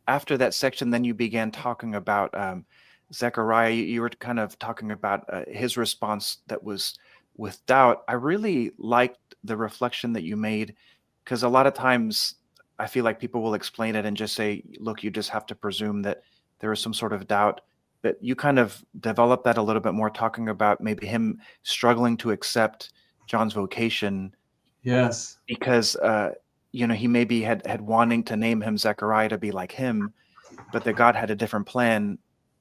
after that section, then you began talking about Zechariah. You were kind of talking about his response that was with doubt. I really liked the reflection that you made, because a lot of times I feel like people will explain it and just say, look, you just have to presume that there is some sort of doubt. But you kind of develop that a little bit more, talking about maybe him struggling to accept John's vocation. Yes. Because he maybe had wanting to name him Zechariah to be like him, but that God had a different plan,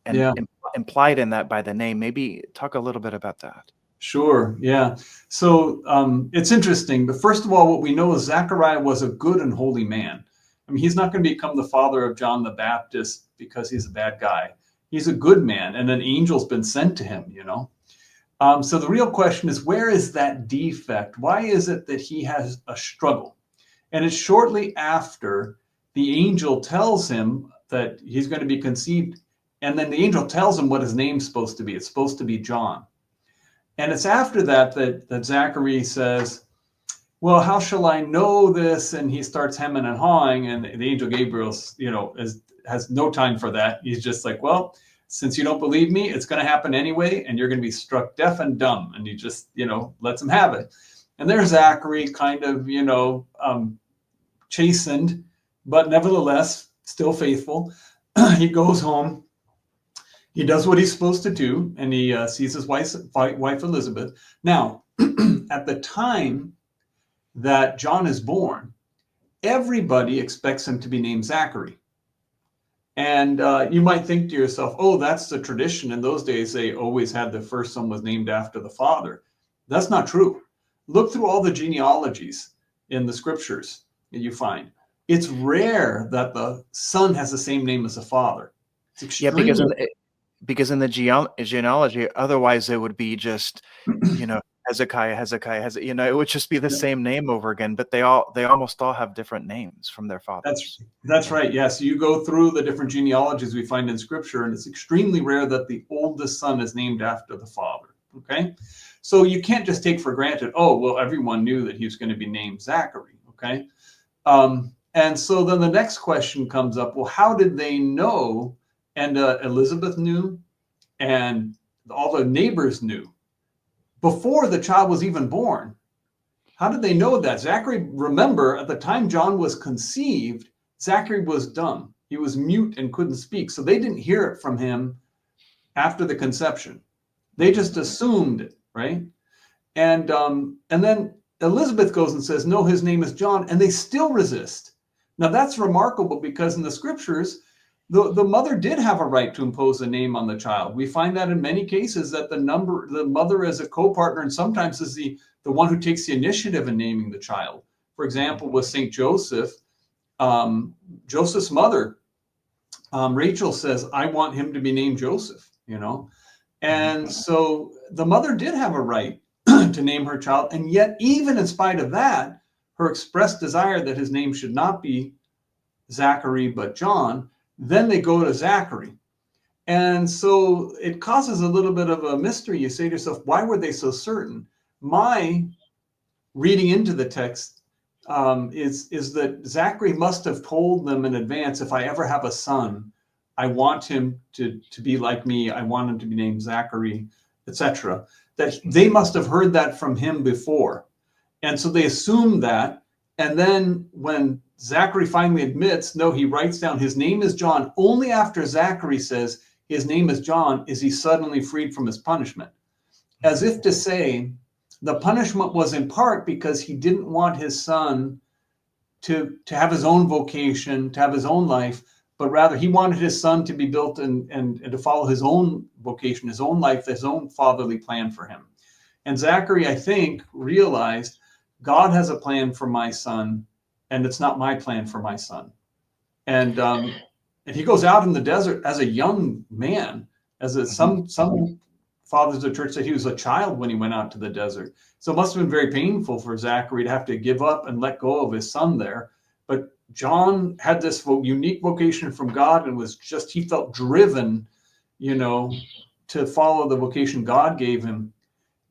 and Yeah. Implied in that by the name. Maybe talk a little bit about that. Sure. Yeah. So it's interesting. But first of all, what we know is Zechariah was a good and holy man. I mean, he's not going to become the father of John the Baptist because he's a bad guy. He's a good man, and an angel's been sent to him, So the real question is, where is that defect? Why is it that he has a struggle? And it's shortly after the angel tells him that he's going to be conceived, and then the angel tells him what his name's supposed to be. It's supposed to be John. And it's after that Zachary says, well, how shall I know this? And he starts hemming and hawing, and the angel Gabriel, has no time for that. He's just like, well, since you don't believe me, it's going to happen anyway, and you're going to be struck deaf and dumb. And he just, lets him have it. And there's Zachary, kind of, chastened, but nevertheless still faithful. He goes home. He does what he's supposed to do, and he sees his wife Elizabeth. Now, at the time that John is born, everybody expects him to be named Zachary. And you might think to yourself, oh, that's the tradition. In those days, they always had the first son was named after the father. That's not true. Look through all the genealogies in the scriptures that you find. It's rare that the son has the same name as the father. It's extremely because in the genealogy, otherwise it would be just, Hezekiah, it would just be the same name over again. But they almost all have different names from their fathers. That's right. Yes, you go through the different genealogies we find in Scripture, and it's extremely rare that the oldest son is named after the father. Okay, so you can't just take for granted, oh, well, everyone knew that he was going to be named Zachary. Okay, and so then the next question comes up. Well, how did they know? And Elizabeth knew, and all the neighbors knew before the child was even born. How did they know that? Zachary, remember, at the time John was conceived, Zachary was dumb. He was mute and couldn't speak. So they didn't hear it from him after the conception. They just assumed it, right? And then Elizabeth goes and says, no, his name is John, and they still resist. Now that's remarkable, because in the scriptures, the mother did have a right to impose a name on the child. We find that in many cases that the mother is a co-partner, and sometimes is the one who takes the initiative in naming the child. For example, with St. Joseph, Joseph's mother, Rachel, says, I want him to be named Joseph, And so the mother did have a right to name her child. And yet, even in spite of that, her expressed desire that his name should not be Zachary, but John, then they go to Zachary. And so it causes a little bit of a mystery. You say to yourself, why were they so certain? My reading into the text is that Zachary must have told them in advance, if I ever have a son, I want him to be like me. I want him to be named Zachary, etc. That they must have heard that from him before. And so they assumed that. And then when Zachary finally admits, no, he writes down his name is John. Only after Zachary says his name is John is he suddenly freed from his punishment. As if to say, the punishment was in part because he didn't want his son to have his own vocation, to have his own life, but rather he wanted his son to be built and to follow his own vocation, his own life, his own fatherly plan for him. And Zachary, I think, realized God has a plan for my son, and it's not my plan for my son. And he goes out in the desert as a young man, some fathers of the church said he was a child when he went out to the desert. So it must have been very painful for Zachary to have to give up and let go of his son there. But John had this unique vocation from God, and he felt driven, to follow the vocation God gave him.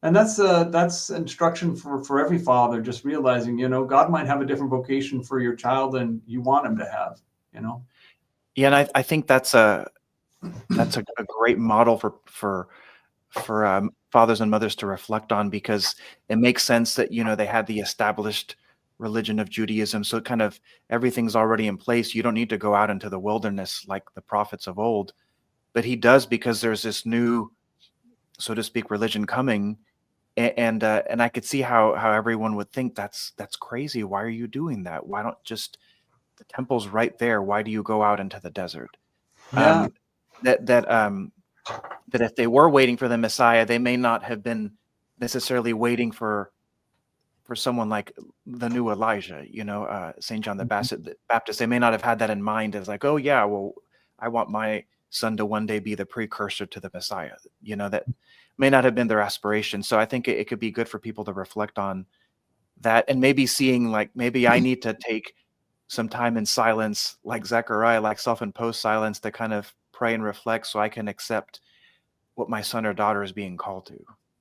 And that's instruction for every father, just realizing, God might have a different vocation for your child than you want him to have, Yeah, and I think that's a great model for fathers and mothers to reflect on, because it makes sense that, they had the established religion of Judaism, so kind of everything's already in place. You don't need to go out into the wilderness like the prophets of old, but he does, because there's this new, so to speak, religion coming, and I could see how everyone would think that's crazy. Why are you doing that? Why don't just the temple's right there? Why do you go out into the desert? Yeah. Um, that that um, that if they were waiting for the Messiah, they may not have been necessarily waiting for someone like the new Elijah, St. John the Mhm. Baptist. They may not have had that in mind as like, oh yeah, well, I want my son to one day be the precursor to the Messiah. That may not have been their aspiration. So I think it could be good for people to reflect on that, and maybe seeing like, maybe I need to take some time in silence, like Zechariah, like self-imposed silence, to kind of pray and reflect so I can accept what my son or daughter is being called to.